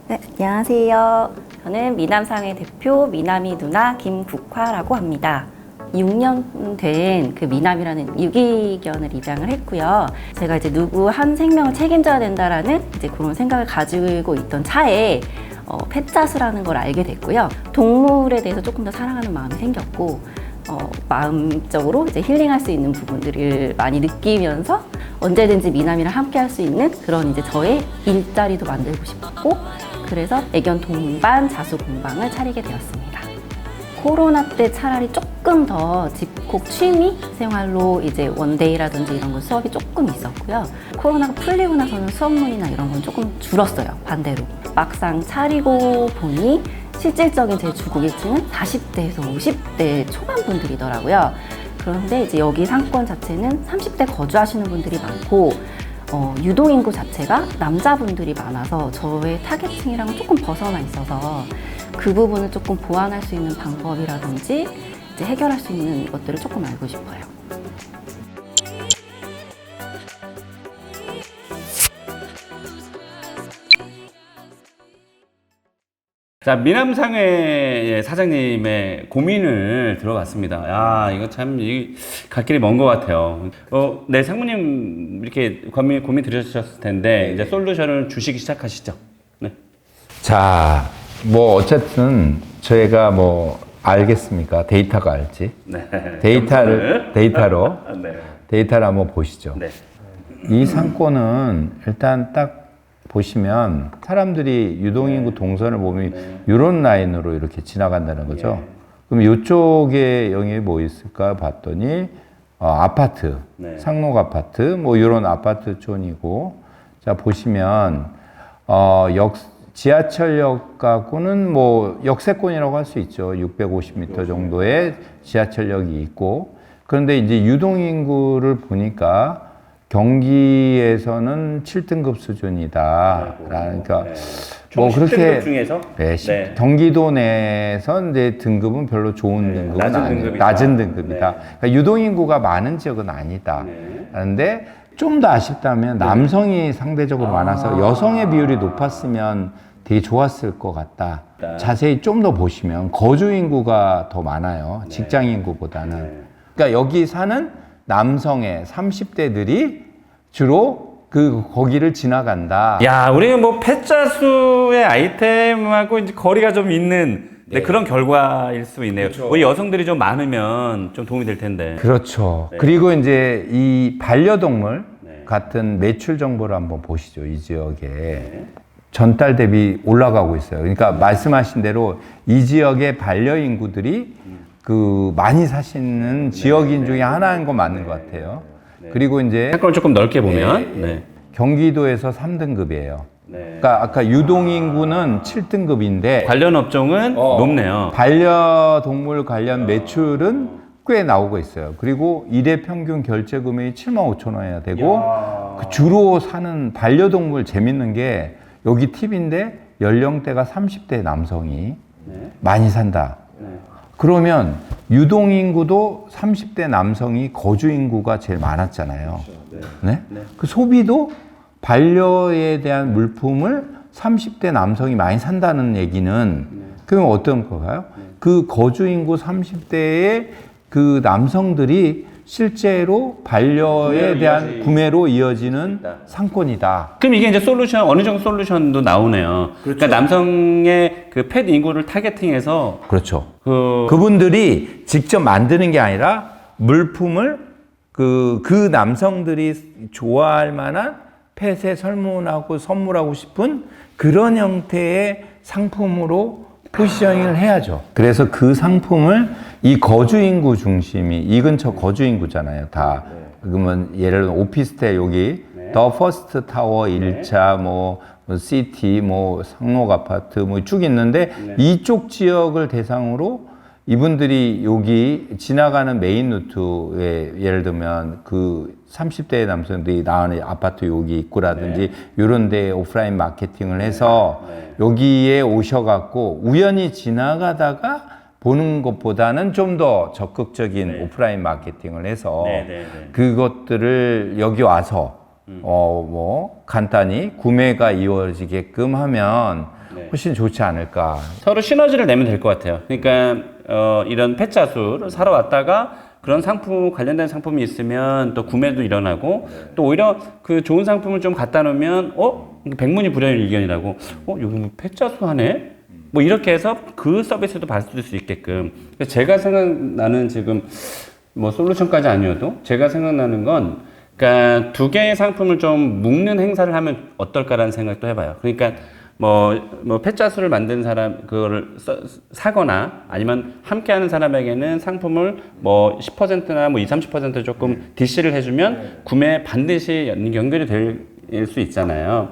네, 안녕하세요. 저는 미남상의 대표 미남이 누나 김국화라고 합니다. 6년 된 그 미남이라는 유기견을 입양을 했고요. 제가 이제 누구 한 생명을 책임져야 된다라는 이제 그런 생각을 가지고 있던 차에 펫자수라는 걸 알게 됐고요. 동물에 대해서 조금 더 사랑하는 마음이 생겼고, 마음적으로 이제 힐링할 수 있는 부분들을 많이 느끼면서 언제든지 미남이랑 함께 할 수 있는 그런 이제 저의 일자리도 만들고 싶었고, 그래서 애견 동반 자수 공방을 차리게 되었습니다. 코로나 때 차라리 조금 더 집콕 취미 생활로 이제 원데이라든지 이런 건 수업이 조금 있었고요. 코로나가 풀리고 나서는 수업문이나 이런 건 조금 줄었어요, 반대로. 막상 차리고 보니 실질적인 제 주고객층은 40대에서 50대 초반 분들이더라고요. 그런데 이제 여기 상권 자체는 30대 거주하시는 분들이 많고, 유동인구 자체가 남자분들이 많아서 저의 타겟층이랑은 조금 벗어나 있어서 그 부분을 조금 보완할 수 있는 방법이라든지 이제 해결할 수 있는 것들을 조금 알고 싶어요. 자, 미남상회 사장님의 고민을 들어봤습니다. 야, 이거 참, 갈 길이 먼 것 같아요. 네, 상무님, 이렇게 고민 들으셨을 텐데, 이제 솔루션을 주시기 시작하시죠. 네. 자, 뭐, 어쨌든, 저희가 뭐, 알겠습니까? 데이터가 알지? 네. 데이터로 네. 한번 보시죠. 네. 이 상권은 일단 딱 보시면 사람들이 유동인구 동선을 보면 이런 라인으로 이렇게 지나간다는 거죠. 그럼 이쪽에 영역이 뭐 있을까 봤더니 아파트, 상록 아파트, 뭐 이런 아파트촌이고, 자 보시면 지하철역 갖고는 뭐 역세권이라고 할 수 있죠. 650m 정도의 지하철역이 있고, 그런데 이제 유동인구를 보니까 경기에서는 7등급 수준이다. 그러니까 뭐 그렇게 중에서 네. 경기도 내에서 이제 등급은 별로 좋은 등급은 아니에요. 낮은 등급이다. 그러니까 유동인구가 많은 지역은 아니다. 그런데 좀 더 아쉽다면 남성이 상대적으로 많아서 여성의 비율이 높았으면 되게 좋았을 것 같다. 자세히 좀 더 보시면 거주 인구가 더 많아요. 직장 인구보다는. 그러니까 여기 사는 남성의 30대들이 주로 거기를 지나간다. 야, 우리는 뭐 펫자수의 아이템하고 이제 거리가 좀 있는 그런 결과일 수 있네요. 그렇죠. 우리 여성들이 좀 많으면 좀 도움이 될 텐데. 그렇죠. 그리고 이제 이 반려동물 같은 매출 정보를 한번 보시죠. 이 지역에. 전달 대비 올라가고 있어요. 그러니까 말씀하신 대로 이 지역의 반려 인구들이 많이 사시는 지역인 중에 하나인 거 맞는 것 같아요. 그리고 이제 상권을 조금 넓게 보면 경기도에서 3등급이에요. 그러니까 아까 유동인구는 7등급인데 관련 업종은 높네요. 반려동물 관련 매출은 꽤 나오고 있어요. 그리고 일회 평균 결제 금액이 75,000원이야 되고, 주로 사는 반려동물 재밌는 게 여기 팁인데 연령대가 30대 남성이 많이 산다. 그러면 유동인구도 30대 남성이 거주인구가 제일 많았잖아요. 네? 그 소비도 반려에 대한 물품을 30대 남성이 많이 산다는 얘기는 그럼 어떤 건가요? 그 거주인구 30대의 그 남성들이 실제로 반려에 대한 구매로 이어지는 상권이다. 그럼 이게 이제 어느 정도 솔루션도 나오네요. 그러니까 남성의 그 펫 인구를 타겟팅해서. 그렇죠. 그분들이 직접 만드는 게 아니라 물품을 그 남성들이 좋아할 만한 펫에 선물하고 싶은 그런 형태의 상품으로 포지셔닝을 해야죠. 그래서 그 상품을 이 거주인구 중심이, 이 근처 거주인구잖아요, 다. 그러면 예를 들어 오피스텔 여기, 더 퍼스트 타워 1차, 뭐 시티, 뭐 상록 아파트 뭐 쭉 있는데 이쪽 지역을 대상으로 이분들이 여기 지나가는 메인 루트에 예를 들면 그 30대 남성들이 나오는 아파트 여기 있고라든지 이런 데 오프라인 마케팅을 해서 여기에 오셔갖고 우연히 지나가다가 보는 것보다는 좀 더 적극적인 오프라인 마케팅을 해서 그것들을 여기 와서 뭐 간단히 구매가 이루어지게끔 하면 훨씬 좋지 않을까. 서로 시너지를 내면 될 것 같아요. 그러니까 이런 펫자수를 사러 왔다가 그런 상품 관련된 상품이 있으면 또 구매도 일어나고 또 오히려 그 좋은 상품을 좀 갖다 놓으면 백문이 불여일견이라고 여기 뭐 펫자수 하네? 뭐 이렇게 해서 그 서비스도 받을 수 있게끔. 제가 생각나는 지금 뭐 솔루션까지 아니어도 제가 생각나는 건 그러니까 두 개의 상품을 좀 묶는 행사를 하면 어떨까라는 생각도 해봐요. 그러니까 뭐 펫자수를 만든 사람 그거를 사거나 아니면 함께하는 사람에게는 상품을 뭐 10%나 뭐 20-30% 조금 DC를 해주면 구매에 반드시 연결이 될 수 있잖아요.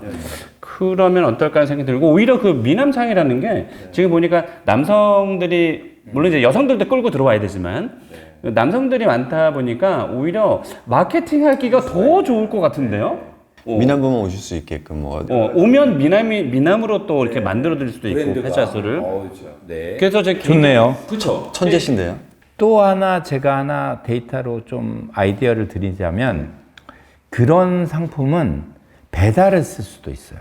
그러면 어떨까 하는 생각이 들고 오히려 그 미남상이라는 게 지금 보니까 남성들이 물론 이제 여성들도 끌고 들어와야 되지만 남성들이 많다 보니까 오히려 마케팅하기가 더 좋을 것 같은데요. 미남분만 오실 수 있게끔 뭐 오면 미남으로 또 이렇게 만들어드릴 수도 있고 펫자수를. 네. 그래서 제 좋네요. 그렇죠. 천재신데요. 또 하나 제가 하나 데이터로 좀 아이디어를 드리자면 그런 상품은 배달을 쓸 수도 있어요.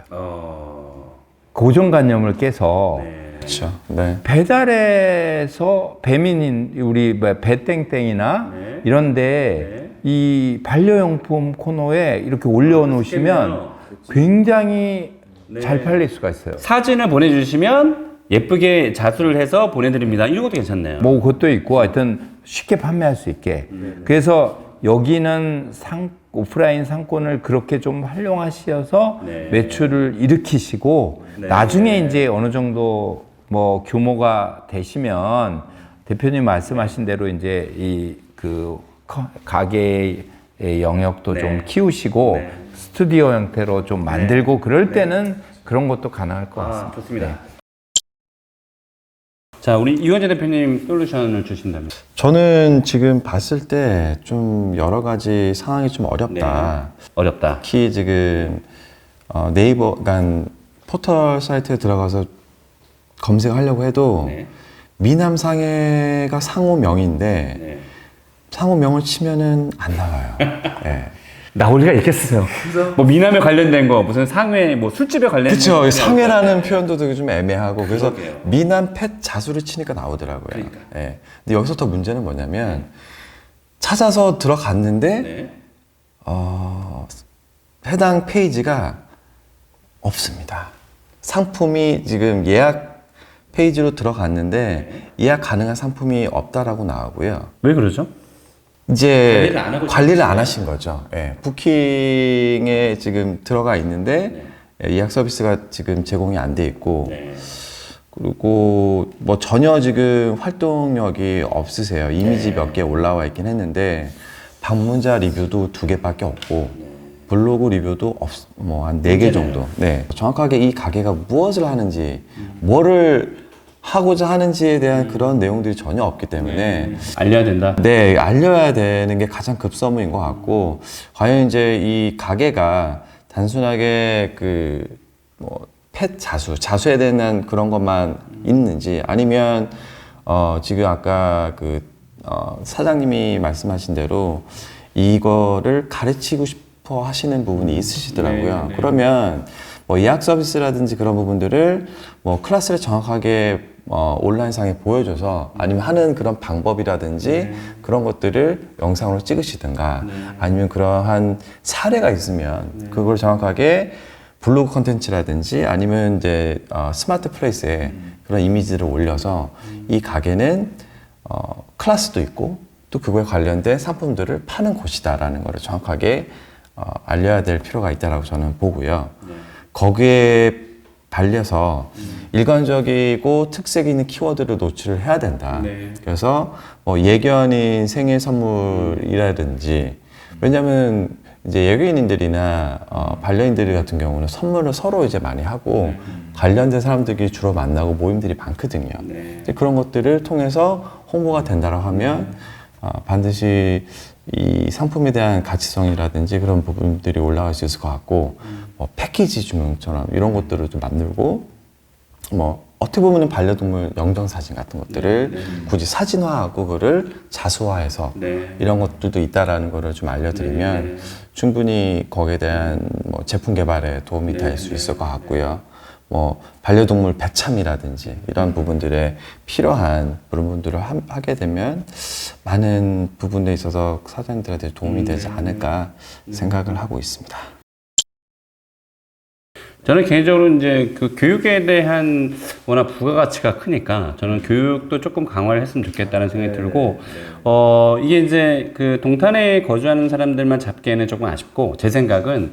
고정관념을 깨서 그렇죠. 네. 배달에서 배민인 우리 배땡땡이나 이런데 이 반려용품 코너에 이렇게 올려놓으시면 굉장히 잘 팔릴 수가 있어요. 사진을 보내주시면 예쁘게 자수를 해서 보내드립니다. 이런 것도 괜찮네요. 뭐 그것도 있고 하여튼 쉽게 판매할 수 있게. 그래서 여기는 오프라인 상권을 그렇게 좀 활용하셔서 매출을 일으키시고 나중에 이제 어느 정도 뭐 규모가 되시면 대표님 말씀하신 대로 이제 이 그 가게의 영역도 좀 키우시고 스튜디오 형태로 좀 만들고 그럴 때는 그런 것도 가능할 것 같습니다. 좋습니다. 자, 우리 이원재 대표님 솔루션을 주신다면. 저는 지금 봤을 때 좀 여러 가지 상황이 좀 어렵다. 어렵다. 특히 지금 네이버, 그러니까 포털 사이트에 들어가서 검색하려고 해도 미남상해가 상호명인데 상호명을 치면은 안 나와요. 네. 나올 리가 있겠어요. 뭐 미남에 관련된 거, 무슨 상회, 뭐 술집에 관련된 거. 그렇죠. 상해라는 표현도 되게 좀 애매하고 그래서 미남 펫 자수를 치니까 나오더라고요. 예. 근데 여기서 더 문제는 뭐냐면 찾아서 들어갔는데 해당 페이지가 없습니다. 상품이 지금 예약 페이지로 들어갔는데 예약 가능한 상품이 없다라고 나오고요. 왜 그러죠? 이제 관리를 안 하고 안 하신 거죠. 예. 부킹에 지금 들어가 있는데 예약 서비스가 지금 제공이 안 돼 있고 그리고 뭐 전혀 지금 활동력이 없으세요. 이미지 몇 개 올라와 있긴 했는데 방문자 리뷰도 2개밖에 없고 블로그 리뷰도 뭐 한 4개 정도. 네. 정확하게 이 가게가 무엇을 하는지 뭐를 하고자 하는지에 대한 그런 내용들이 전혀 없기 때문에 알려야 된다. 네, 알려야 되는 게 가장 급선무인 것 같고 과연 이제 이 가게가 단순하게 그 뭐 펫 자수에 대한 그런 것만 있는지 아니면 지금 아까 그 사장님이 말씀하신 대로 이거를 가르치고 싶어 하시는 부분이 있으시더라고요. 그러면 뭐 예약 서비스라든지 그런 부분들을 뭐 클래스를 정확하게 온라인상에 보여줘서 아니면 하는 그런 방법이라든지 그런 것들을 영상으로 찍으시든가 아니면 그러한 사례가 있으면 그걸 정확하게 블로그 컨텐츠라든지 아니면 이제 스마트 플레이스에 그런 이미지를 올려서 이 가게는 클래스도 있고 또 그거에 관련된 상품들을 파는 곳이다라는 거를 정확하게 알려야 될 필요가 있다라고 저는 보고요. 거기에 발려서 일관적이고 특색 있는 키워드를 노출을 해야 된다. 그래서 뭐 예견인 생일 선물이라든지 왜냐하면 이제 예견인들이나 반려인들 같은 경우는 선물을 서로 이제 많이 하고 관련된 사람들끼리 주로 만나고 모임들이 많거든요. 이제 그런 것들을 통해서 홍보가 된다고 하면 반드시 이 상품에 대한 가치성이라든지 그런 부분들이 올라갈 수 있을 것 같고 뭐 패키지 주문처럼 이런 것들을 좀 만들고 뭐 어떻게 보면 반려동물 영정사진 같은 것들을 굳이 사진화하고 그거를 자수화해서 이런 것들도 있다라는 거를 좀 알려드리면 충분히 거기에 대한 뭐 제품 개발에 도움이 될 수 있을 것 같고요. 뭐 반려동물 배참이라든지 이런 부분들에 필요한 그런 분들을 하게 되면 많은 부분에 있어서 사장님들한테 도움이 되지 않을까 생각을 하고 있습니다. 저는 개인적으로 이제 그 교육에 대한 워낙 부가가치가 크니까 저는 교육도 조금 강화를 했으면 좋겠다는 생각이 들고, 이게 이제 그 동탄에 거주하는 사람들만 잡기에는 조금 아쉽고, 제 생각은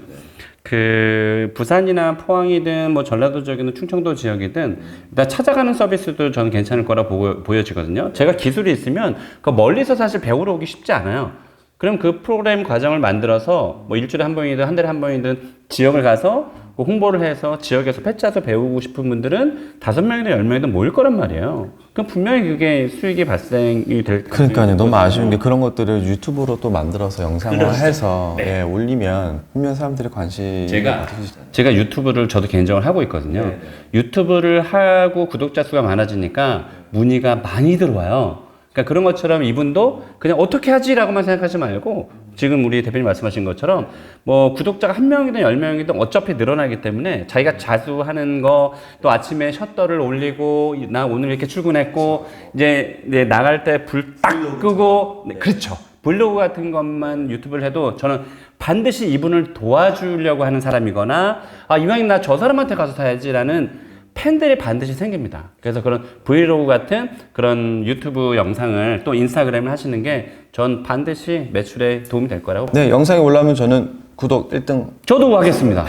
그 부산이나 포항이든 뭐 전라도 지역이든 충청도 지역이든 일단 찾아가는 서비스도 저는 괜찮을 거라 보여지거든요. 제가 기술이 있으면 그 멀리서 사실 배우러 오기 쉽지 않아요. 그럼 그 프로그램 과정을 만들어서 뭐 일주일에 한 번이든 한 달에 한 번이든 지역을 가서 홍보를 해서 지역에서 패짜서 배우고 싶은 분들은 5명이든 10명이든 모일 거란 말이에요. 그럼 분명히 그게 수익이 발생이 될 그러니까요. 너무 아쉬운 게 그런 것들을 유튜브로 또 만들어서 영상을 해서 네. 예, 올리면 분명 사람들이 관심이 제가 유튜브를 저도 개인적으로 하고 있거든요. 유튜브를 하고 구독자 수가 많아지니까 문의가 많이 들어와요. 그러니까 그런 것처럼 이분도 그냥 어떻게 하지라고만 생각하지 말고 지금 우리 대표님 말씀하신 것처럼 뭐 구독자가 1명이든 10명이든 어차피 늘어나기 때문에 자기가 자주 하는 거, 또 아침에 셔터를 올리고 나 오늘 이렇게 출근했고 이제 나갈 때 불 딱 끄고 그렇죠. 블로그 같은 것만 유튜브를 해도 저는 반드시 이분을 도와주려고 하는 사람이거나 이왕이면 나 저 사람한테 가서 사야지라는 팬들이 반드시 생깁니다. 그래서 그런 브이로그 같은 그런 유튜브 영상을 또 인스타그램을 하시는 게 전 반드시 매출에 도움이 될 거라고. 네, 영상이 올라오면 저는 구독 1등. 저도 하겠습니다.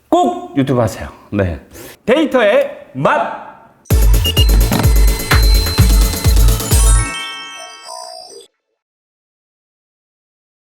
꼭 유튜브 하세요. 네. 데이터의 맛!